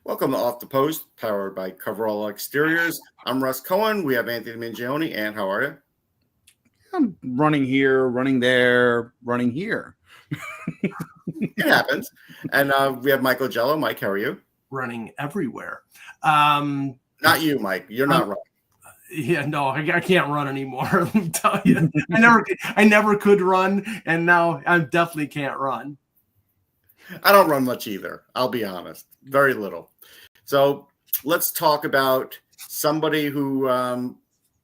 Welcome to Off the Post, powered by Coverall Exteriors. I'm Russ Cohen. We have Anthony Mingione. And how are you? I'm running here, running there, running here. It happens. And we have Michael Jello. Mike, how are you? Running everywhere. Not you, Mike. You're not running. Yeah, no, I can't run anymore. Let me tell you, I never could run, and now I definitely can't run. I don't run much either. I'll be honest, very little. So let's talk about somebody who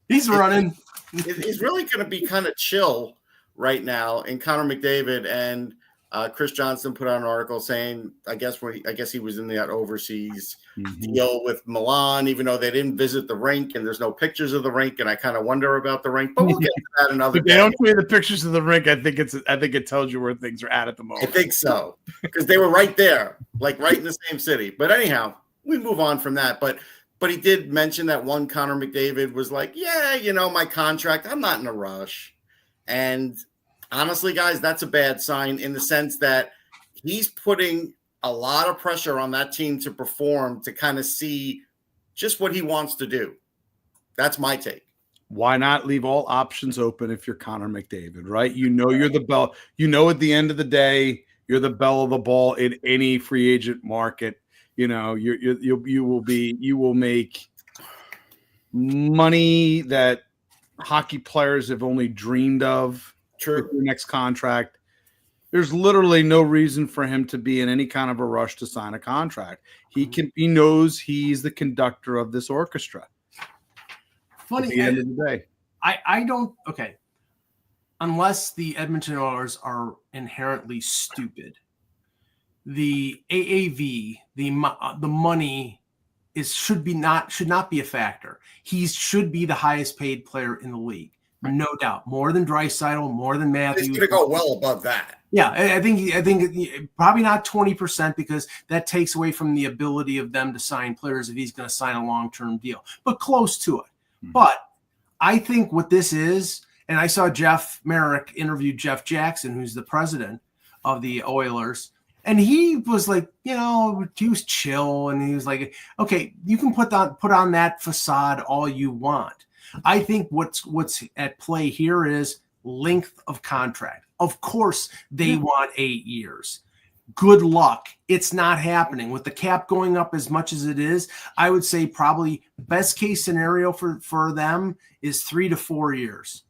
he's running. Is really going to be kind of chill right now. And Conor McDavid and Chris Johnson put out an article saying, I guess he was in that overseas deal with Milan, even though they didn't visit the rink and there's no pictures of the rink. And I kind of wonder about the rink, but we'll get to that another day. They don't show you the pictures of the rink. I think it tells you where things are at the moment. I think so, because they were right there, like right in the same city. But anyhow, we move on from that. But he did mention that one Conor McDavid was like, yeah, my contract, I'm not in a rush. And honestly, guys, that's a bad sign in the sense that he's putting a lot of pressure on that team to perform, to kind of see just what he wants to do. That's my take. Why not leave all options open if you're Conor McDavid, right? You're the bell. At the end of the day, you're the belle of the ball in any free agent market. You will make money that hockey players have only dreamed of. True. Your next contract. There's literally no reason for him to be in any kind of a rush to sign a contract. He knows he's the conductor of this orchestra. Funny, at the end of the day. I don't. Okay, unless the Edmonton Oilers are inherently stupid, the AAV, the money should not be a factor. He should be the highest paid player in the league. No doubt, more than Draisaitl, more than Matthews. He's going to go well above that. Yeah, I think probably not 20% because that takes away from the ability of them to sign players if he's going to sign a long-term deal, but close to it. Mm-hmm. But I think what this is, and I saw Jeff Merrick interview Jeff Jackson, who's the president of the Oilers, and he was like, he was chill, and he was like, okay, you can put on that facade all you want. I think what's at play here is length of contract. Of course, they want 8 years. Good luck. It's not happening. With the cap going up as much as it is, I would say probably best case scenario for them is 3 to 4 years.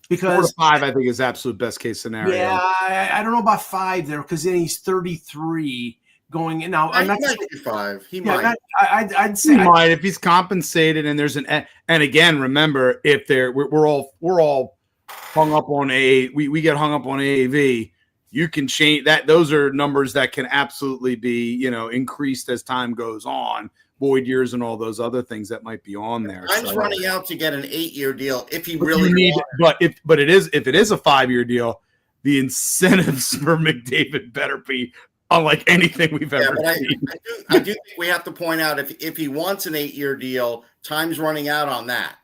Because 4 to 5, I think, is absolute best case scenario. Yeah, I don't know about 5 there because then he's 33. Going in now, he might be 5. He might. I'd say he might if he's compensated and there's and again, remember if we're all hung up on we get hung up on AAV. You can change that. Those are numbers that can absolutely be increased as time goes on. Void years and all those other things that might be on there. Time's running out to get an 8-year deal if he really needs. If it is a 5-year deal, the incentives for McDavid better be unlike anything we've ever seen. I do think we have to point out if he wants an 8-year deal, time's running out on that.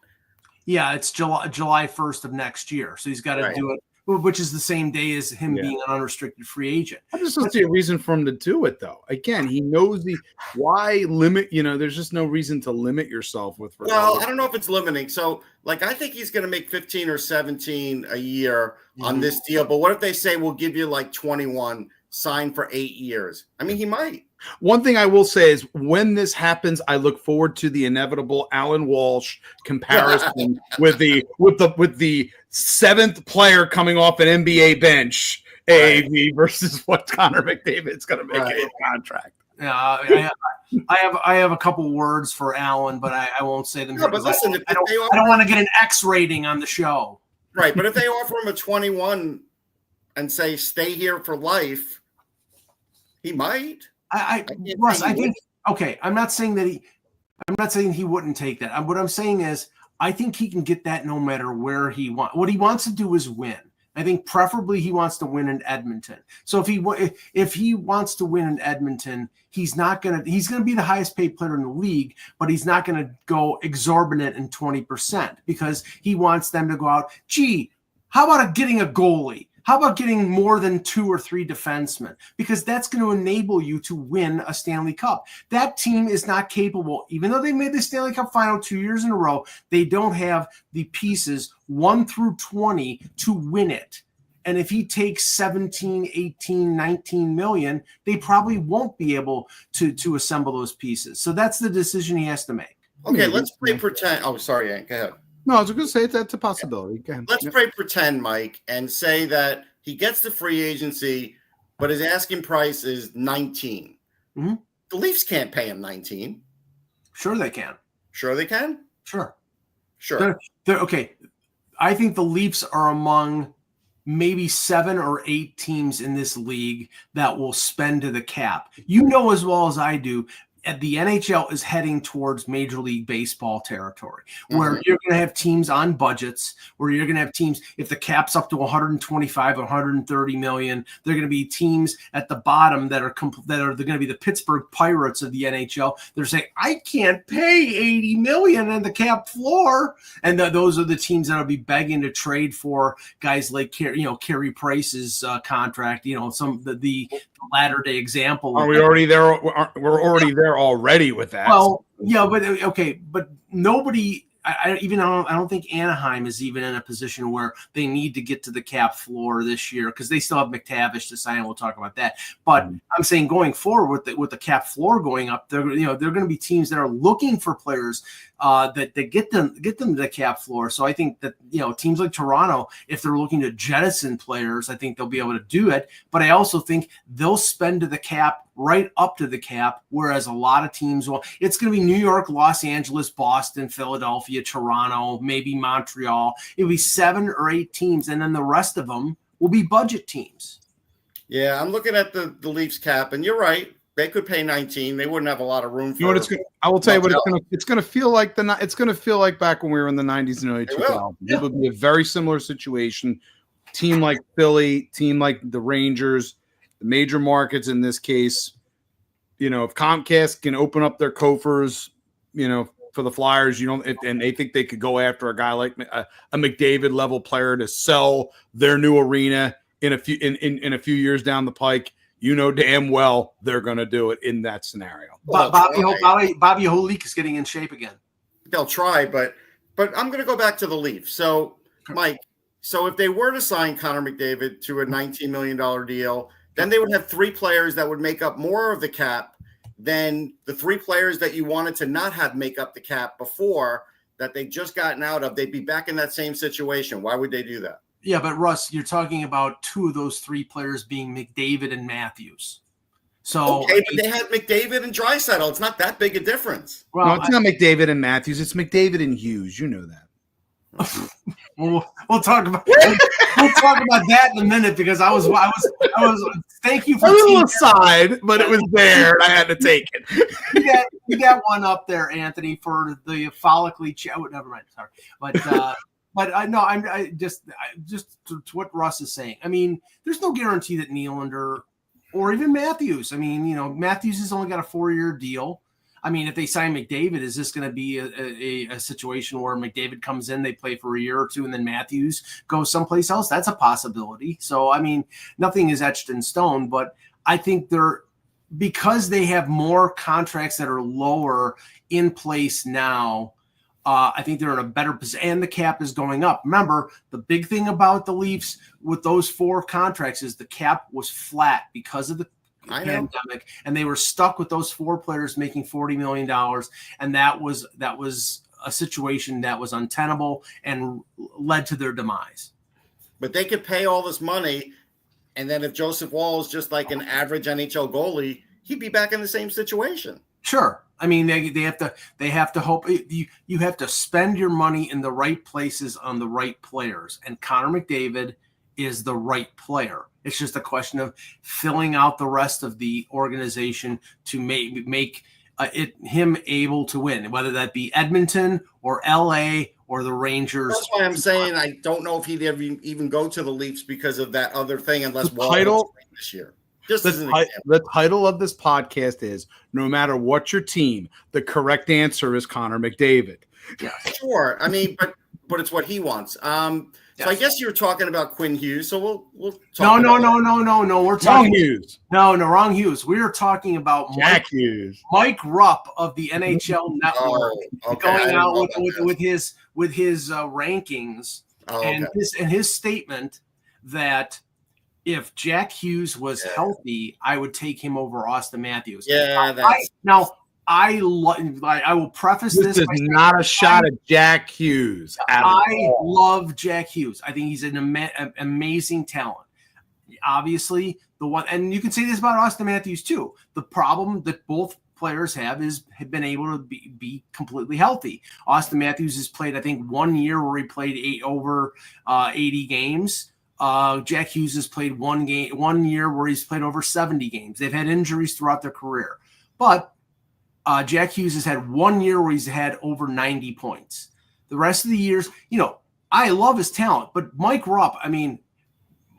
Yeah, it's July 1st of next year. So he's got to do it, which is the same day as him being an unrestricted free agent. I just don't see a reason for him to do it, though. Again, he knows why limit, there's just no reason to limit yourself with. Well, I don't know if it's limiting. So, I think he's going to make 15 or 17 a year on this deal. But what if they say we'll give you 21, sign for 8 years? I mean, he might. One thing I will say is when this happens, I look forward to the inevitable Alan Walsh comparison with the seventh player coming off an NBA bench, AAV versus what Conor McDavid's going to make in his contract. Yeah, I have a couple words for Alan, but I won't say them. No, but listen, I don't want to get an X rating on the show. Right, but if they offer him a 21 and say stay here for life, he might. Russ, I think okay. I'm not saying he wouldn't take that. What I'm saying is I think he can get that no matter where he wants. What he wants to do is win. I think preferably he wants to win in Edmonton. So if he wants to win in Edmonton, he's going to be the highest paid player in the league, but he's not going to go exorbitant in 20% because he wants them to go out. Gee, how about getting a goalie? How about getting more than 2 or 3 defensemen? Because that's going to enable you to win a Stanley Cup. That team is not capable, even though they made the Stanley Cup final 2 years in a row, they don't have the pieces 1 through 20 to win it. And if he takes 17, 18, 19 million, they probably won't be able to assemble those pieces. So that's the decision he has to make. Okay, let's play pretend. Oh, sorry, Hank. Go ahead. No, I was going to say that's a possibility. Let's play pretend, Mike, and say that he gets the free agency, but his asking price is 19. Mm-hmm. The Leafs can't pay him 19. Sure they can. Sure they can? Sure. They're okay. I think the Leafs are among maybe 7 or 8 teams in this league that will spend to the cap. You know as well as I do, the NHL is heading towards Major League Baseball territory, where you're going to have teams on budgets, where you're going to have teams, if the cap's up to 125 or 130 million, they're going to be teams at the bottom that are going to be the Pittsburgh Pirates of the NHL. They're saying, I can't pay 80 million on the cap floor. And those are the teams that will be begging to trade for guys like, Carey Price's contract, the latter-day example. Are we already there? We're already there already with that. Well, yeah, but nobody. I don't think Anaheim is even in a position where they need to get to the cap floor this year because they still have McTavish to sign. We'll talk about that. But I'm saying going forward with the cap floor going up, they're going to be teams that are looking for players that get them to the cap floor. So I think that teams like Toronto, if they're looking to jettison players, I think they'll be able to do it. But I also think they'll spend to the cap right up to the cap, whereas a lot of teams will. It's going to be New York, Los Angeles, Boston, Philadelphia, Toronto, maybe Montreal. It'll be 7 or 8 teams, and then the rest of them will be budget teams. Yeah, I'm looking at the Leafs cap, and you're right. They could pay 19. They wouldn't have a lot of room for. I will tell you what it's going to feel like. It's going to feel like back when we were in the 90s and early 2000s. It would be a very similar situation. Team like Philly, team like the Rangers, the major markets in this case. If Comcast can open up their coffers, for the Flyers, and they think they could go after a guy like a McDavid level player to sell their new arena in a few years down the pike. Damn well they're going to do it in that scenario. Bobby Holik is getting in shape again. They'll try, but I'm going to go back to the Leafs. So, Mike, if they were to sign Conor McDavid to a $19 million deal, then they would have 3 players that would make up more of the cap than the 3 players that you wanted to not have make up the cap before that they just gotten out of. They'd be back in that same situation. Why would they do that? Yeah, but Russ, you're talking about 2 of those 3 players being McDavid and Matthews. So okay, but they had McDavid and Draisaitl. It's not that big a difference. Well, no, it's not McDavid and Matthews. It's McDavid and Hughes. You know that. We'll talk about that in a minute because I was thank you for a little aside, but it was there and I had to take it. you got one up there, Anthony, for the follically. Never mind. Sorry, but I just to what Russ is saying. I mean, there's no guarantee that Nylander or even Matthews. I mean, Matthews has only got a 4-year deal. I mean, if they sign McDavid, is this going to be a situation where McDavid comes in, they play for a year or 2, and then Matthews goes someplace else? That's a possibility. So, I mean, nothing is etched in stone, but I think because they have more contracts that are lower in place now, I think they're in a better position, and the cap is going up. Remember, the big thing about the Leafs with those 4 contracts is the cap was flat because of the pandemic, and they were stuck with those 4 players making $40 million, and that was a situation that was untenable and led to their demise. But they could pay all this money, and then if Joseph Woll is just like an average NHL goalie, he'd be back in the same situation. Sure. I mean, they have to hope you have to spend your money in the right places on the right players, and Conor McDavid is the right player. It's just a question of filling out the rest of the organization to make him able to win, whether that be Edmonton or LA or the Rangers. That's why I'm saying I don't know if he'd ever even go to the Leafs because of that other thing, unless Wall this year. The title of this podcast is "No Matter What Your Team, the correct answer is Conor McDavid." Yeah, sure. I mean, but it's what he wants. So I guess you're talking about Quinn Hughes. So we'll talk. No. We're talking wrong Hughes. No, wrong Hughes. We are talking about Jack Hughes, Mike Rupp of the NHL Network, going out with his rankings and his statement that if Jack Hughes was healthy, I would take him over Austin Matthews. Yeah, I will preface this. This is not a shot at Jack Hughes. I love Jack Hughes. I think he's an amazing talent. Obviously, the one, and you can say this about Austin Matthews too. The problem that both players have been able to be completely healthy. Austin Matthews has played, I think, 1 year where he played over 80 games. Jack Hughes has played 1 year where he's played over 70 games. They've had injuries throughout their career, but Jack Hughes has had 1 year where he's had over 90 points. The rest of the years, I love his talent, but Mike Rupp,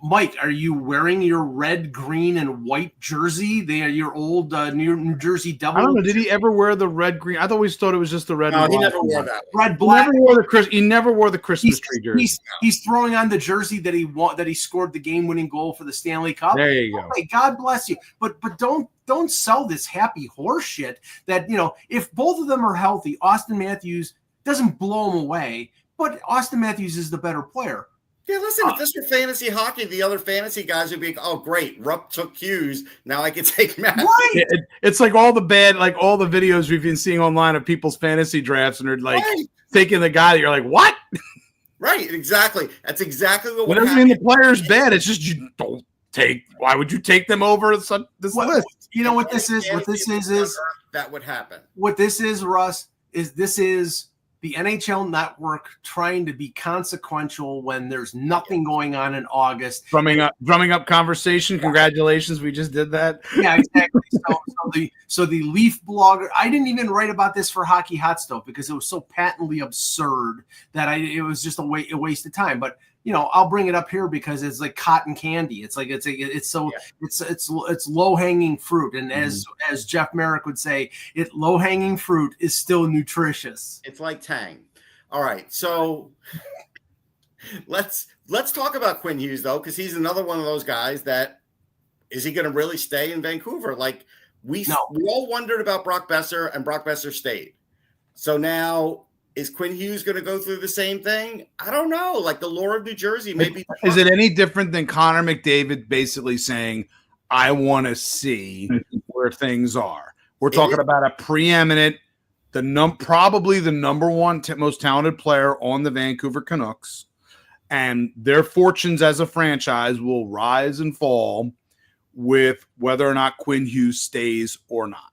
Mike, are you wearing your red, green, and white jersey? They are your old New Jersey Devil. I don't know. Did he ever wear the red, green? I always thought it was just the red. No, he never wore that. Red, black. He never wore the Christmas tree jersey. He's throwing on the jersey that he scored the game-winning goal for the Stanley Cup. There you go. Okay, God bless you. But don't sell this happy horse shit that, if both of them are healthy, Austin Matthews doesn't blow them away, but Austin Matthews is the better player. Yeah, listen, if this were fantasy hockey, the other fantasy guys would be, oh, great, Rupp took Hughes. Now I can take Matt. Right. It's like all the videos we've been seeing online of people's fantasy drafts, and they're taking the guy that you're like, what? Right, exactly. That's exactly what would happen. happen. The player's bad. It's just you don't take. Why would you take them over this list? You know what this is? What this is that would happen. What this is, Russ, is the NHL Network trying to be consequential when there's nothing going on in August. Drumming up conversation. Congratulations, we just did that. Yeah, exactly. So the Leaf blogger, I didn't even write about this for Hockey Hot Stove because it was so patently absurd that it was just a waste of time. But I'll bring it up here because it's like cotton candy. It's low hanging fruit, and as Jeff Merrick would say, low hanging fruit is still nutritious. It's like Tang. All right, so let's talk about Quinn Hughes though, because he's another one of those guys that is he going to really stay in Vancouver? Like we all wondered about Brock Besser, and Brock Besser stayed. So now, is Quinn Hughes going to go through the same thing? I don't know. Like the lore of New Jersey, maybe. Is it any different than Conor McDavid basically saying, I want to see where things are? We're talking about a preeminent, probably the number one most talented player on the Vancouver Canucks, and their fortunes as a franchise will rise and fall with whether or not Quinn Hughes stays or not.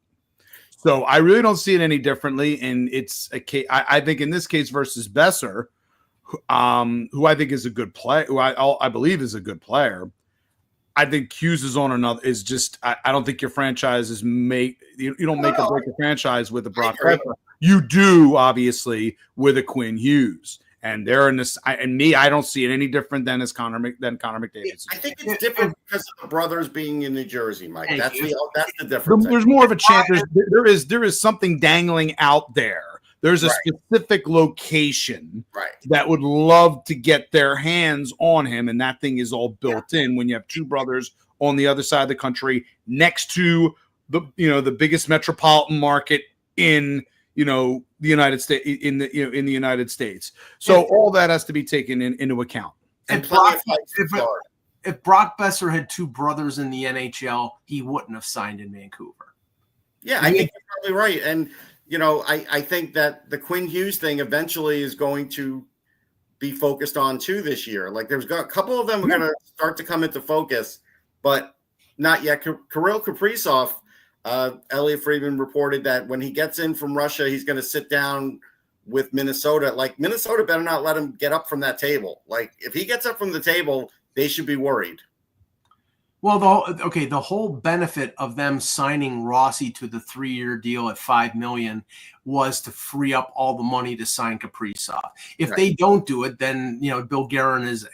So I really don't see it any differently, and it's a case. I think in this case versus Besser, who I think is a good player, who I believe is a good player. I think Hughes is on another. Is just I don't think your franchise is you don't make a break a franchise with a Brock Besser. You do obviously with a Quinn Hughes. And they're in this, and me, I don't see it any different than Conor McDavid. I think it's different because of the brothers being in New Jersey, Mike. That's the difference. There's more of a chance. There is something dangling out there. There's a specific location that would love to get their hands on him, and that thing is all built in when you have two brothers on the other side of the country next to the biggest metropolitan market in the United States in the United States. So all that has to be taken into account. If Brock Besser had two brothers in the NHL, he wouldn't have signed in Vancouver. Yeah, I think you're probably right. And I think that the Quinn Hughes thing eventually is going to be focused on too this year. Like there's a couple of them are going to start to come into focus, but not yet. Kirill Kaprizov. Elliot Friedman reported that when he gets in from Russia, he's going to sit down with Minnesota. Like Minnesota better not let him get up from that table. Like if he gets up from the table, they should be worried. Well, the whole benefit of them signing Rossi to the 3-year deal at $5 million was to free up all the money to sign Kaprizov. If they don't do it, then Bill Guerin is.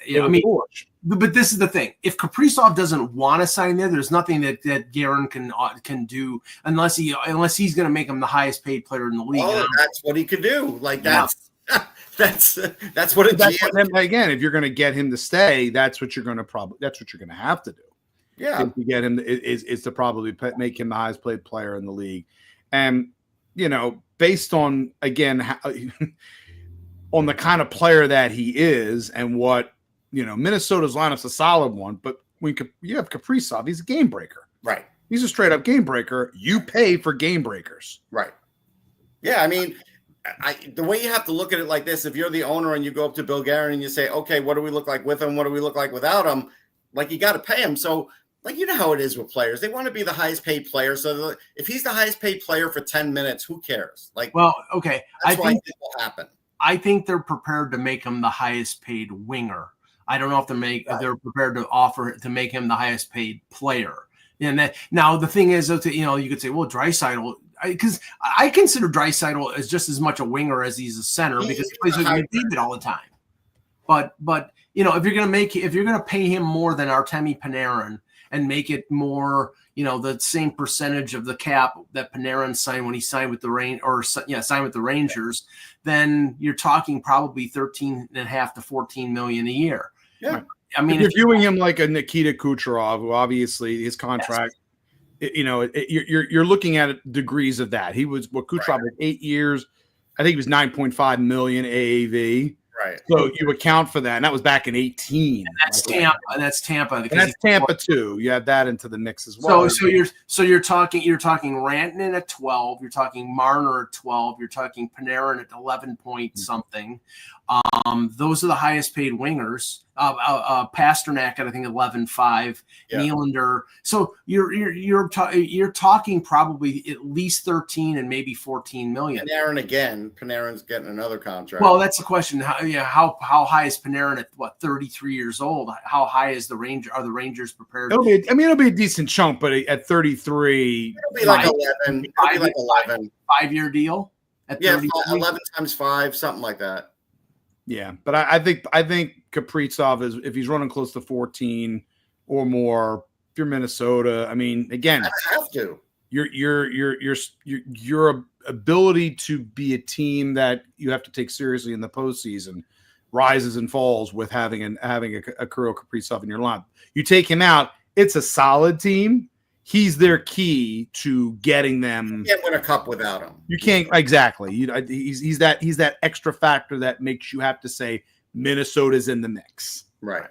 But this is the thing: if Kaprizov doesn't want to sign there, there's nothing that Guerin can do unless he's going to make him the highest paid player in the league. Oh, that's what he could do. Like that's That's what a GM. Again, if you're going to get him to stay, that's what you're going to have to do. Yeah, to get him is to probably make him the highest paid player in the league, and based on again on the kind of player that he is and what Minnesota's lineup's a solid one, but when you have Kaprizov, he's a game breaker. Right. He's a straight up game breaker. You pay for game breakers. Right. Yeah, I mean, the way you have to look at it like this, if you're the owner and you go up to Bill Guerin and you say, okay, what do we look like with him? What do we look like without him? Like, you got to pay him. So, like, you know how it is with players. They want to be the highest paid player. So if he's the highest paid player for 10 minutes, who cares? Like, well, okay. I think it will happen. I think they're prepared to make him the highest paid winger. I don't know if they're prepared to offer to make him the highest paid player. And now the thing is, you could say, well, Draisaitl, because I consider Draisaitl as just as much a winger as he's a center because he plays with McDavid all the time. But if you're gonna pay him more than Artemi Panarin and make it more, the same percentage of the cap that Panarin signed when he signed with the signed with the Rangers, then you're talking probably 13.5 to 14 million a year. Yeah. I mean, if you're viewing him like a Nikita Kucherov, who obviously his contract, you're looking at degrees of that. He was Kucherov had 8 years. I think he was 9.5 million AAV. Right. So you account for that, and that was back in 18. And that's Tampa. And that's Tampa. And that's Tampa too. You add that into the mix as well. So you're talking Rantanen at 12. You're talking Marner at 12. You're talking Panarin at 11 point something. Those are the highest paid wingers. Pasternak at I think 11.5. Yeah. Nylander. So you're talking probably at least 13 and maybe 14 million. Panarin's getting another contract. Well, that's the question. How high is Panarin at 33 years old? How high is are the Rangers prepared? It'll be a decent chunk, but at 33, it'll be like 11. It'll be like 11. 5-year deal. At 11 times 5, something like that. Yeah, but I think Kaprizov is, if he's running close to 14 or more, if you're Minnesota, I mean, again, I have to. Your ability to be a team that you have to take seriously in the postseason rises and falls with having a Kirill Kaprizov in your lineup. You take him out, it's a solid team. He's their key to getting them. You can't win a cup without him. You can't exactly. He's that extra factor that makes you have to say Minnesota's in the mix. Right.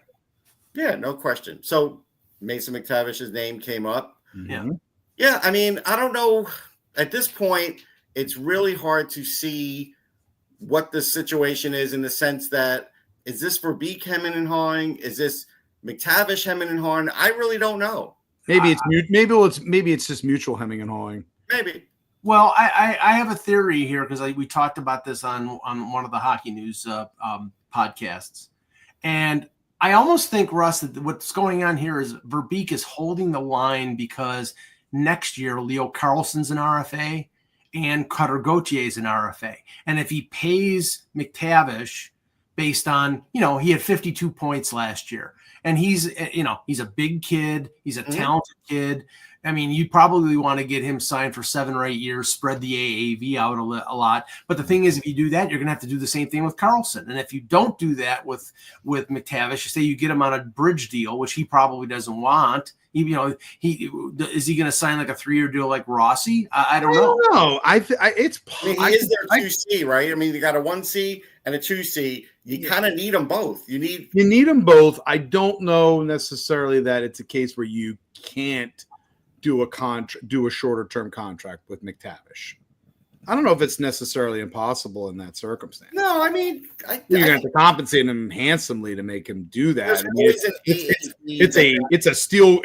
Yeah, no question. So Mason McTavish's name came up. Yeah. Yeah, I mean, I don't know. At this point, it's really hard to see what the situation is in the sense that, is this Verbeek hemming and hawing? Is this McTavish hemming and hawing? I really don't know. Maybe it's just mutual hemming and hawing. Maybe. Well, I have a theory here because we talked about this on one of the Hockey News podcasts, and I almost think, Russ, that what's going on here is Verbeek is holding the line because next year Leo Carlsson's an RFA and Cutter Gauthier is an RFA, and if he pays McTavish based on, he had 52 points last year. And he's a big kid. He's a talented kid. I mean, you probably want to get him signed for 7 or 8 years, spread the AAV out a lot. But the thing is, if you do that, you're going to have to do the same thing with Karlsson. And if you don't do that with McTavish, say you get him on a bridge deal, which he probably doesn't want. Is he going to sign like a 3-year deal like Rossi? I don't know. No, he is their 2C, right? I mean, you got a 1C and a 2C. You kind of need them both. You need them both. I don't know necessarily that it's a case where you can't do a shorter term contract with McTavish. I don't know if it's necessarily impossible in that circumstance. No, I mean, you're going to have to compensate him handsomely to make him do that.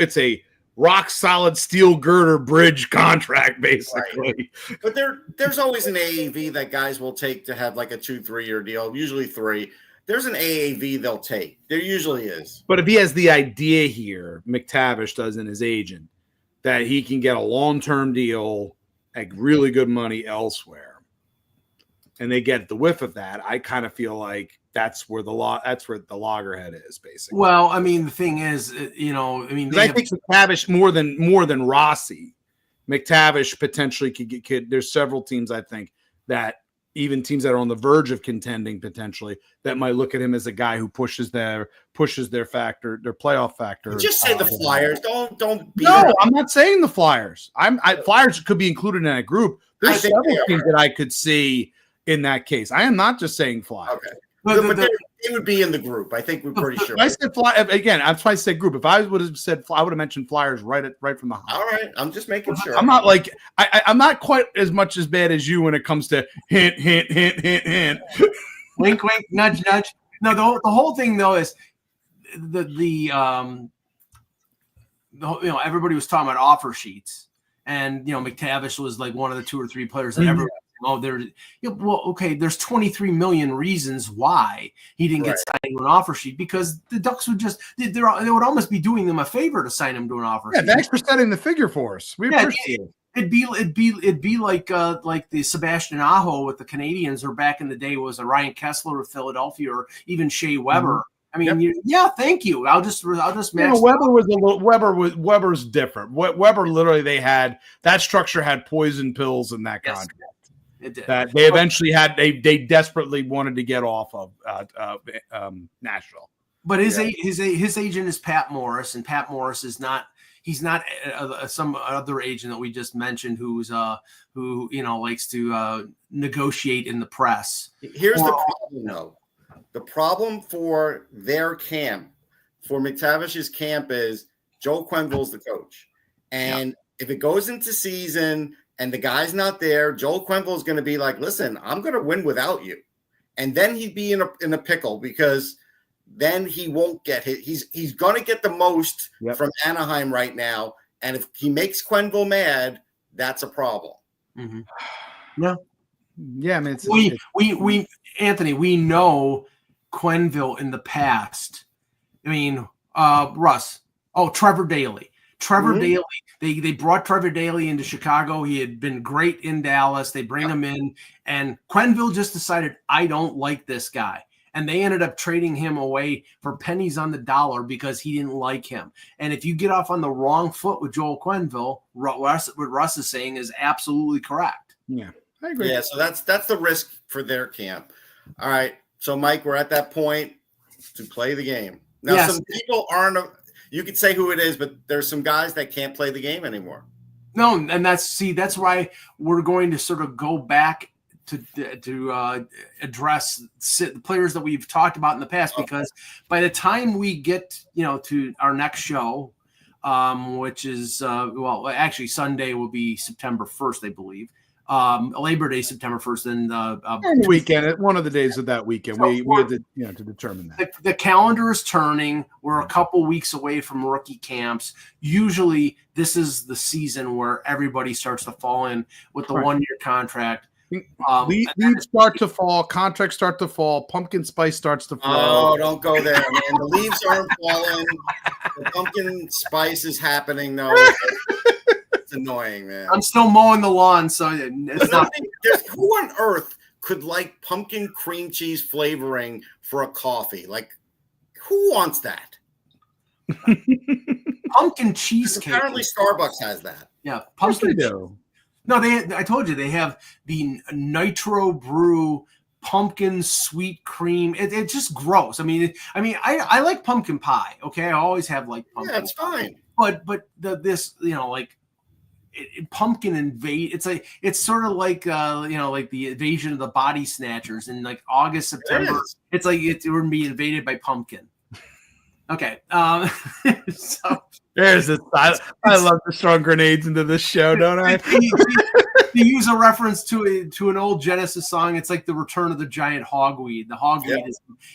It's a rock solid steel girder bridge contract, basically. Right. But there's always an AAV that guys will take to have like a 2-3 year deal, usually 3. There's an AAV they'll take. There usually is. But if he has the idea here, McTavish does in his agent, that he can get a long-term deal at really good money elsewhere, and they get the whiff of that, I kind of feel like that's where the loggerhead is, basically. Well, I mean, the thing is, I think McTavish more than Rossi, McTavish potentially could. There's several teams I think that even teams that are on the verge of contending potentially that might look at him as a guy who pushes their factor, their playoff factor. Just say the Flyers. Don't be. No, I'm not saying the Flyers. Flyers could be included in that group. There's several teams that I could see in that case. I am not just saying Flyers. Okay. But they would be in the group. I think we're pretty sure. I said Fly again. That's why I said group. If I would have said Fly, I would have mentioned Flyers right from the high. All right, I'm just making sure. I'm not like I'm not quite as much as bad as you when it comes to hint, wink, wink, nudge, nudge. No, the whole thing though is everybody was talking about offer sheets, and McTavish was like one of the 2 or 3 players that everyone. There's 23 million reasons why he didn't get signed to an offer sheet, because the Ducks would they would almost be doing them a favor to sign him to an offer sheet. Thanks for setting the figure for us. We appreciate it. It'd be like the Sebastian Aho with the Canadians, or back in the day was a Ryan Kessler with Philadelphia, or even Shea Weber. Mm-hmm. I mean, thank you. I'll just match. Weber's different. Weber literally that structure had poison pills in that contract. It did. That they eventually they desperately wanted to get off of Nashville. But his agent is Pat Morris, and Pat Morris is not. He's not some other agent that we just mentioned who likes to negotiate in the press. Here's the problem, though. The problem for their camp, for McTavish's camp, is Joel Quenneville's the coach, and if it goes into season and the guy's not there, Joel Quenneville is going to be like, listen, I'm going to win without you. And then he'd be in a pickle, because then he won't get hit. He's going to get the most from Anaheim right now. And if he makes Quenneville mad, that's a problem. Mm-hmm. Yeah. Yeah. I mean, we Anthony, we know Quenneville in the past. I mean, Russ. Oh, Trevor Daley. Daley. They brought Trevor Daley into Chicago. He had been great in Dallas. They bring him in, and Quenneville just decided, I don't like this guy. And they ended up trading him away for pennies on the dollar because he didn't like him. And if you get off on the wrong foot with Joel Quenneville, what Russ is saying is absolutely correct. Yeah, I agree. Yeah, so that's the risk for their camp. All right, so Mike, we're at that point to play the game. Now, some people aren't. You could say who it is, but there's some guys that can't play the game anymore. No, and that's why we're going to sort of go back to address the players that we've talked about in the past, because by the time we get to our next show, which is actually Sunday will be September 1st, I believe. Labor Day, September 1st, and weekend, one of the days of that weekend. So we had to determine that. The calendar is turning. We're a couple weeks away from rookie camps. Usually this is the season where everybody starts to fall in with the 1-year contract. Leaves start to fall, contracts start to fall, pumpkin spice starts to fall. Oh, don't go there, man. The leaves aren't falling. The pumpkin spice is happening, though. It's annoying, man. I'm still mowing the lawn, so it's not. Who on earth could like pumpkin cream cheese flavoring for a coffee? Like, who wants that? Pumpkin cheesecake. Apparently, Starbucks has that. Yeah, pumpkin. No, I told you they have the Nitro Brew pumpkin sweet cream. It's just gross. I mean, I like pumpkin pie. Okay, I always have like pumpkin. Yeah, it's fine. But pumpkin invade. It's sort of like like the invasion of the Body Snatchers in like August, September. It's like we're gonna be invaded by pumpkin. Okay, so. There's this. I love to throw grenades into this show, don't I? To use a reference to an old Genesis song, it's like the return of the giant hogweed. The hogweed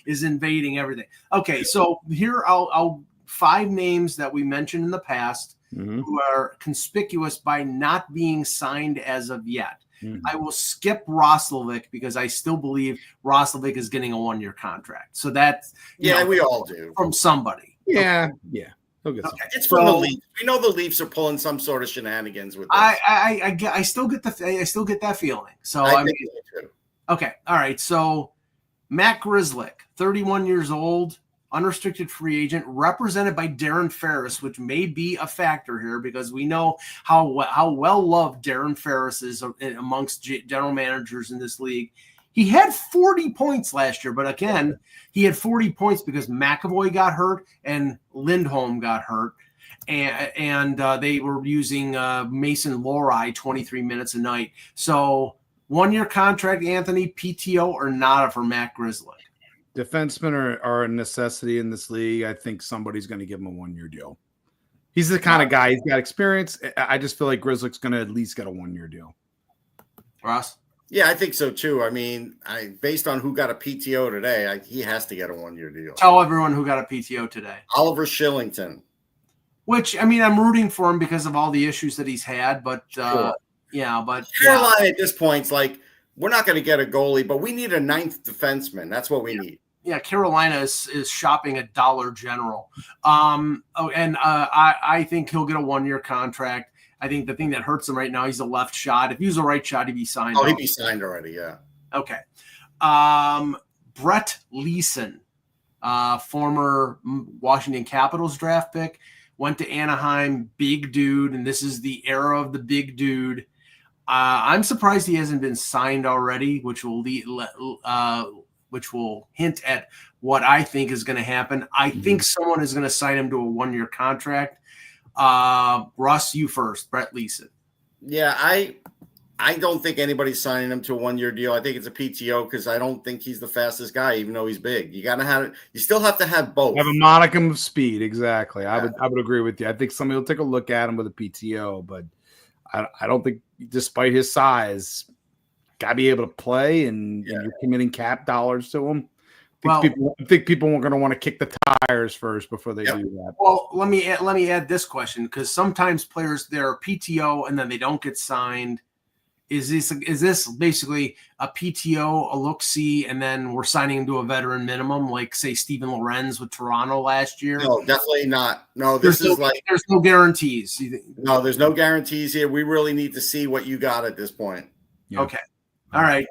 is invading everything. Okay, so here I'll 5 names that we mentioned in the past who are conspicuous by not being signed as of yet. I will skip Roslovic because I still believe Roslovic is getting a 1-year contract. So that's we all do from somebody. Yeah, yeah. Okay. It's from the Leafs. We know the Leafs are pulling some sort of shenanigans with this. I still get that feeling. So I mean, too. Okay, all right. So Matt Grzelcyk, 31 years old. unrestricted free agent, represented by Darren Ferris, which may be a factor here because we know how well loved Darren Ferris is amongst general managers in this league. He had 40 points last year, but again, he had 40 points because McAvoy got hurt and Lindholm got hurt. And they were using Mason Lohrei 23 minutes a night. So 1-year contract, Anthony, PTO or nada for Matt Grzelcyk? Defensemen are a necessity in this league. I think somebody's going to give him a 1-year deal. He's the kind of guy. He's got experience. I just feel like Grzelcyk's going to at least get a 1-year deal. Ross? Yeah, I think so too. I mean, based on who got a PTO today, he has to get a 1-year deal. Tell everyone who got a PTO today. Oliver Shillington. Which, I mean, I'm rooting for him because of all the issues that he's had. But, sure. But Carolina at this point, it's like, we're not going to get a goalie, but we need a 9th defenseman. That's what we need. Yeah, Carolina is shopping at Dollar General. I think he'll get a 1-year contract. I think the thing that hurts him right now, he's a left shot. If he was a right shot, he'd be signed. Oh, he'd be signed already, yeah. Okay. Brett Leeson, former Washington Capitals draft pick, went to Anaheim, big dude, and this is the era of the big dude. I'm surprised he hasn't been signed already, which will hint at what I think is going to happen. I think someone is going to sign him to a 1-year contract. Russ, you first. Brett Leeson. Yeah, I don't think anybody's signing him to a 1-year deal. I think it's a PTO because I don't think he's the fastest guy, even though he's big. You still have to have both. Have a modicum of speed, exactly. Yeah. I would agree with you. I think somebody will take a look at him with a PTO, but I don't think, despite his size, got to be able to play, and you're committing cap dollars to him. I think people are going to want to kick the tires first before they do that. Well, let me add this question, because sometimes players, they're PTO and then they don't get signed. Is this basically a PTO, a look-see, and then we're signing him to a veteran minimum, like say Steven Lorenz with Toronto last year? No, definitely not. No, there's no guarantees. No, there's no guarantees here. We really need to see what you got at this point. Yeah. Okay. All right.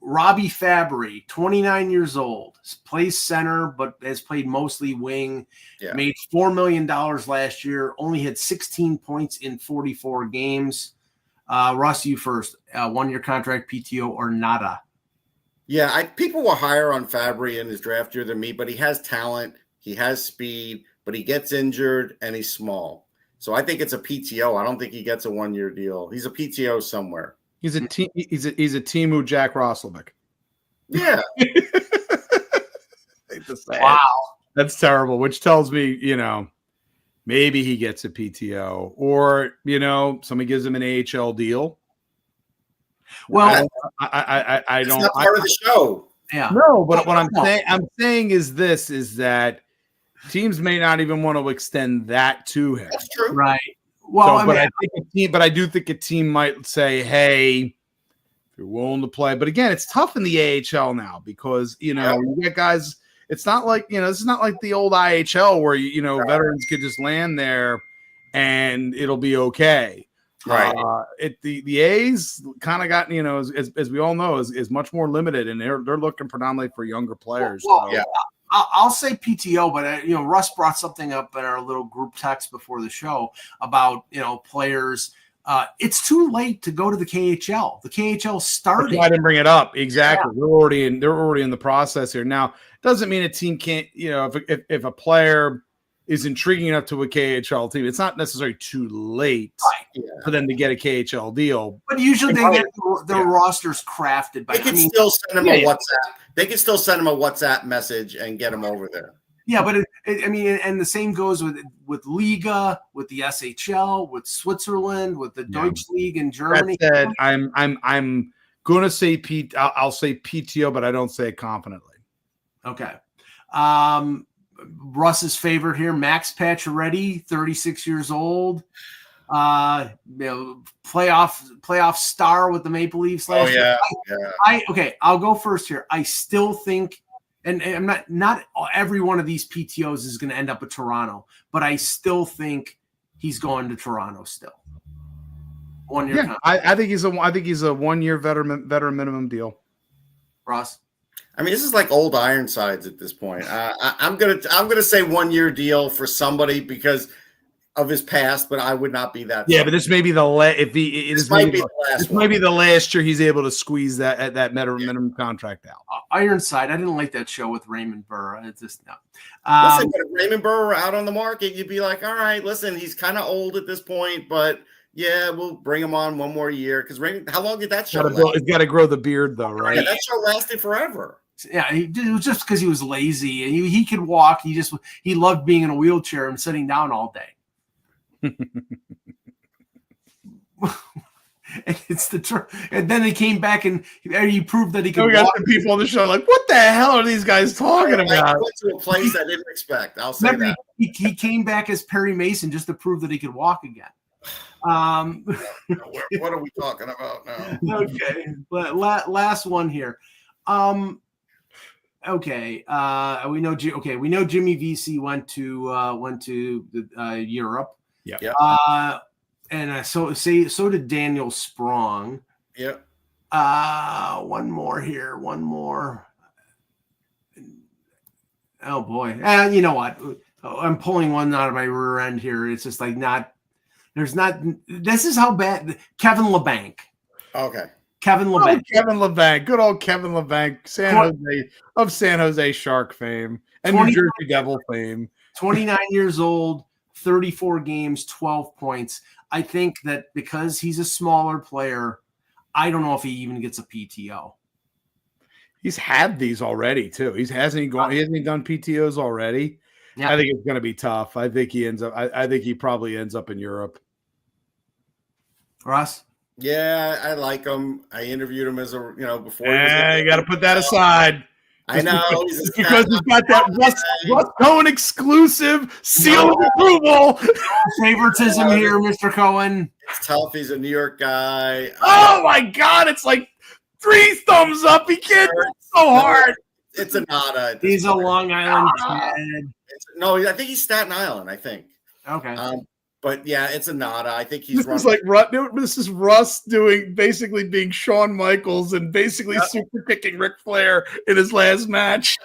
Robbie Fabry, 29 years old, plays center, but has played mostly wing. Yeah. Made $4 million last year, only had 16 points in 44 games. Ross, you first. 1-year contract, PTO or nada? Yeah, people were higher on Fabry in his draft year than me, but he has talent, he has speed, but he gets injured and he's small. So I think it's a PTO. I don't think he gets a 1-year deal. He's a PTO somewhere. He's a team. He's a Teemu Jack Roslovic. Yeah. Wow, that's terrible. Which tells me, maybe he gets a PTO, or somebody gives him an AHL deal. Well, I don't. It's not part of the show. Yeah. No, but what I'm saying is that teams may not even want to extend that to him. That's true. Right. Well, I do think a team might say, "Hey, if you're willing to play," but again, it's tough in the AHL now because you get guys. It's not like this is not like the old IHL where veterans could just land there and it'll be okay. Right. The A's kind of got as we all know is much more limited, and they're looking predominantly for younger players. Well, yeah. I'll say PTO, but Russ brought something up in our little group text before the show about players. It's too late to go to the KHL. The KHL started. I didn't bring it up exactly. Yeah. They're already in the process here now. Doesn't mean a team can't. If a player is intriguing enough to a KHL team, it's not necessarily too late for them to get a KHL deal. But usually they get their rosters crafted by. They can still send them a WhatsApp. They can still send them a WhatsApp message and get them over there. Yeah, but and the same goes with Liga, with the SHL, with Switzerland, with the Deutsche League in Germany. That said, I'm going to say I'll say PTO, but I don't say it confidently. Okay. Russ's favorite here, Max Pacioretty, 36 years old. Playoff star with the Maple Leafs last year. I'll go first here. I still think, and I'm not every one of these PTOs is going to end up at Toronto, but I still think he's going to Toronto still. 1 year. I think he's a 1 year veteran minimum deal. Ross, I mean, this is like old Ironsides at this point. I'm gonna say 1 year deal for somebody because of his past, but I would not be that. Yeah, but this may be the this might be the last. This might be the last year he's able to squeeze that minimum contract out. Ironside. I didn't like that show with Raymond Burr. It's just no. Listen, if Raymond Burr were out on the market, you'd be like, all right, listen, he's kind of old at this point, but yeah, we'll bring him on 1 more year because Raymond. How long did that show last? He's got to grow the beard though, right? Yeah, that show lasted forever. Yeah, it was just because he was lazy and he could walk. He loved being in a wheelchair and sitting down all day. It's the truth. And then he came back and he proved that he could. We got some people on the show like, what the hell are these guys talking about? I went to a place I didn't expect. I'll say that. He came back as Perry Mason just to prove that he could walk again. What are we talking about now? Okay, but last one here. Okay. We know Jimmy VC went to Europe. Yeah. And so did Daniel Sprong. Yeah. One more here. One more. Oh boy. You know what? I'm pulling one out of my rear end here. It's just like this is how bad. Kevin LeBanc. Okay. Kevin LeBanc. Kevin LeBanc. Good old Kevin LeBanc. San Jose Shark fame and New Jersey Devil fame. 29 years old, 34 games, 12 points. I think that because he's a smaller player, I don't know if he even gets a PTO. He's had these already too. Hasn't he done PTOs already? Yeah. I think it's going to be tough. I think he probably ends up in Europe. Ross? Yeah, I like him. I interviewed him before. Yeah, you got to put that aside. I know. Because he's got that Russ Cohen exclusive seal of approval. Favoritism here, Mr. Cohen. It's tough. He's a New York guy. Oh, my God. It's like 3 thumbs up. He can't do so hard. It's a nada. He's a Long Island kid. No, I think he's Staten Island, I think. Okay. But yeah, it's a nada. I think he's. This is Russ basically being Shawn Michaels and basically super kicking Ric Flair in his last match.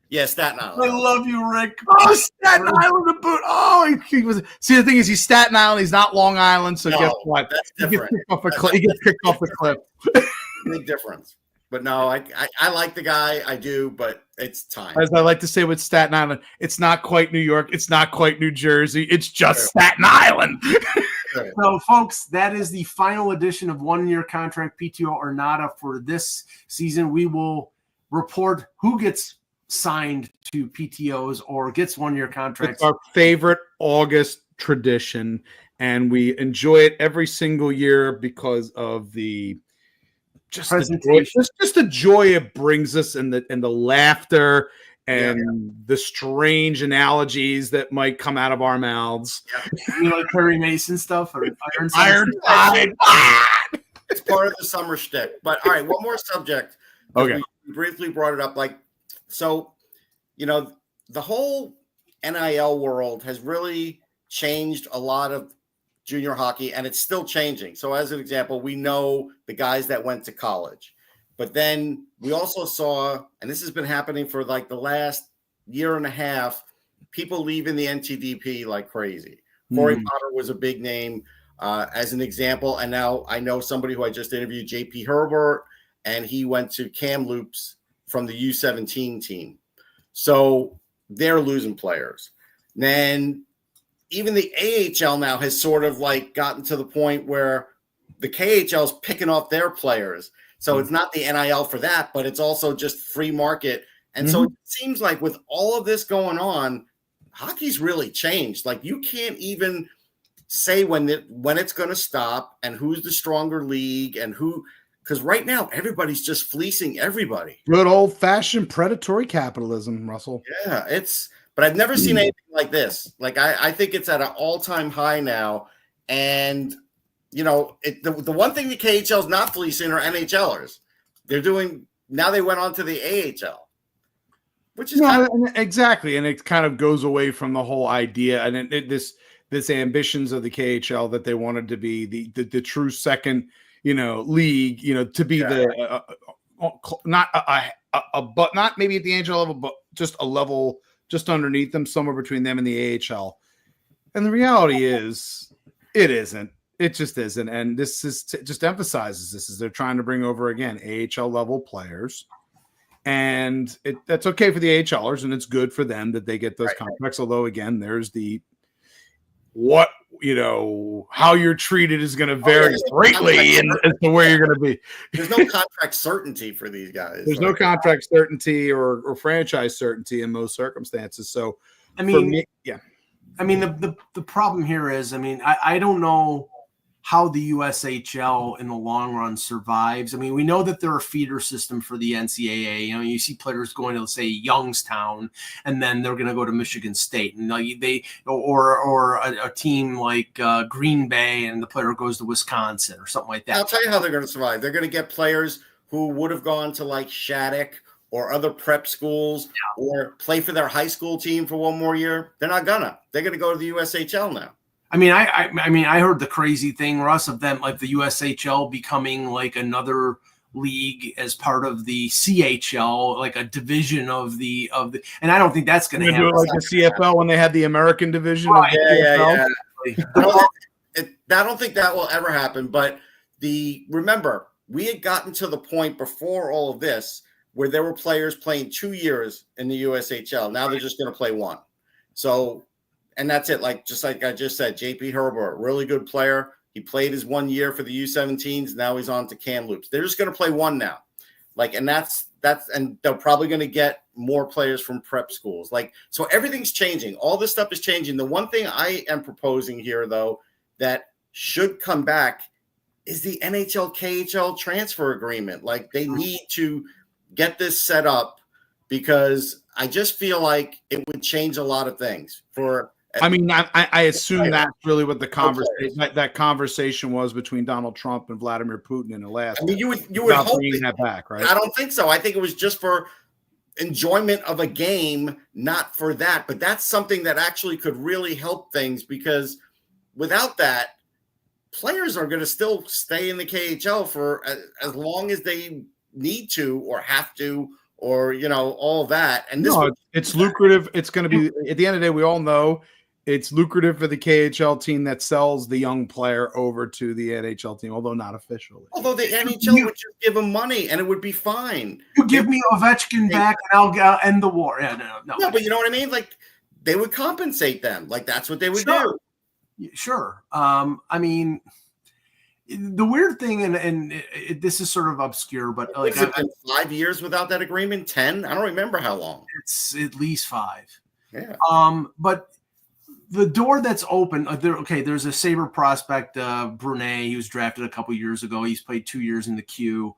Yeah, Staten Island. I love you, Rick. Oh, Staten Island to boot. Oh, he was. See, the thing is, he's Staten Island. He's not Long Island. So guess what? That's different. He gets kicked off the cliff. Big difference. But no, I like the guy. I do, but it's time. As I like to say with Staten Island, it's not quite New York. It's not quite New Jersey. It's just Staten Island. So, folks, that is the final edition of 1 year contract PTO or nada for this season. We will report who gets signed to PTOs or gets 1 year contracts. It's our favorite August tradition, and we enjoy it every single year because of the the joy it brings us and the laughter and the strange analogies that might come out of our mouths. Yeah. You like Perry Mason stuff or Ironside? It's part of the summer shtick. But all right, one more subject. Okay. We briefly brought it up. The whole NIL world has really changed a lot of junior hockey, and it's still changing. So as an example, we know the guys that went to college, but then we also saw, and this has been happening for like the last year and a half, people leaving the NTDP like crazy. Corey Potter was a big name as an example. And now I know somebody who I just interviewed, JP Herbert, and he went to Kamloops from the U17 team. So they're losing players. Then even the AHL now has sort of like gotten to the point where the KHL is picking off their players. So it's not the NIL for that, but it's also just free market. And so it seems like with all of this going on, hockey's really changed. Like you can't even say when it's going to stop and who's the stronger league and who, because right now everybody's just fleecing everybody. Good old fashioned predatory capitalism, Russell. Yeah, but I've never seen anything like this. Like I think it's at an all-time high now. And, the one thing the KHL is not fleecing are NHLers. Now they went on to the AHL, which is exactly. And it kind of goes away from the whole idea. And this ambitions of the KHL that they wanted to be the true second, league, to be not but not maybe at the NHL level, but just a level just underneath them, somewhere between them and the AHL. And the reality is, it isn't. It just isn't. And this is just emphasizes this is they're trying to bring over again AHL level players. And that's okay for the AHLers, and it's good for them that they get those contracts. Although, again, there's how you're treated is going to vary greatly as to where you're going to be. There's no contract certainty for these guys. There's no contract certainty or franchise certainty in most circumstances. So, I mean, the problem here is, I don't know how the USHL in the long run survives. We know that they're a feeder system for the NCAA. You see players going to, say, Youngstown, and then they're going to go to Michigan State, and or a team like Green Bay, and the player goes to Wisconsin or something like that. I'll tell you how they're going to survive. They're going to get players who would have gone to like Shattuck or other prep schools or play for their high school team for one more year. They're not gonna. They're going to go to the USHL now. I heard the crazy thing, Russ, of them, like the USHL becoming like another league as part of the CHL, like a division of the, and I don't think that's going to happen. Like the CFL when they had the American division. Oh, yeah. I don't think that will ever happen. But remember, we had gotten to the point before all of this where there were players playing 2 years in the USHL. Now they're just going to play one. So. And that's it. Just like I just said, JP Herbert, really good player. He played his 1 year for the U17s. Now he's on to Kamloops. They're just going to play one now. And and they're probably going to get more players from prep schools. So everything's changing. All this stuff is changing. The one thing I am proposing here, though, that should come back is the NHL KHL transfer agreement. They need to get this set up, because I just feel like it would change a lot of things for. I assume that's really what the conversation was between Donald Trump and Vladimir Putin in Alaska. You would hope that back, right? I don't think so. I think it was just for enjoyment of a game, not for that. But that's something that actually could really help things, because without that, players are going to still stay in the KHL for as long as they need to or have to, or all that. And it's lucrative. It's going to be, at the end of the day, we all know it's lucrative for the KHL team that sells the young player over to the NHL team, although not officially. Although the NHL would just give them money and it would be fine. You give me Ovechkin back and I'll end the war. Yeah, no. No, but you know what I mean? They would compensate them. That's what they would do. Sure. The weird thing, and this is sort of obscure, but has it been 5 years without that agreement? 10? I don't remember how long. It's at least 5. Yeah. But the door that's open, there's a Sabre prospect, Brunet. He was drafted a couple years ago. He's played 2 years in the queue.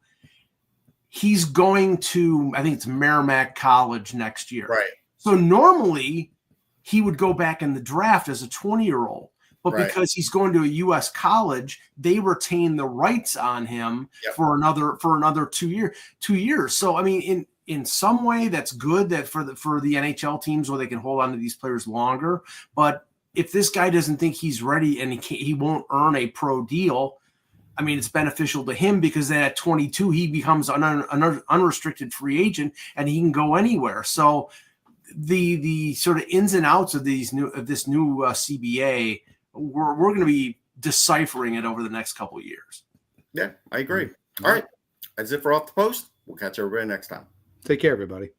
He's going to, I think it's Merrimack College next year. Right. So normally he would go back in the draft as a 20-year-old. But because he's going to a U.S. college, they retain the rights on him for another 2 years. So in some way, that's good that for the NHL teams where they can hold on to these players longer. But if this guy doesn't think he's ready and he won't earn a pro deal, it's beneficial to him, because then at 22 he becomes an unrestricted free agent and he can go anywhere. So the sort of ins and outs of this new CBA. We're going to be deciphering it over the next couple of years. Yeah, I agree. All right. That's it for Off the Post. We'll catch everybody next time. Take care, everybody.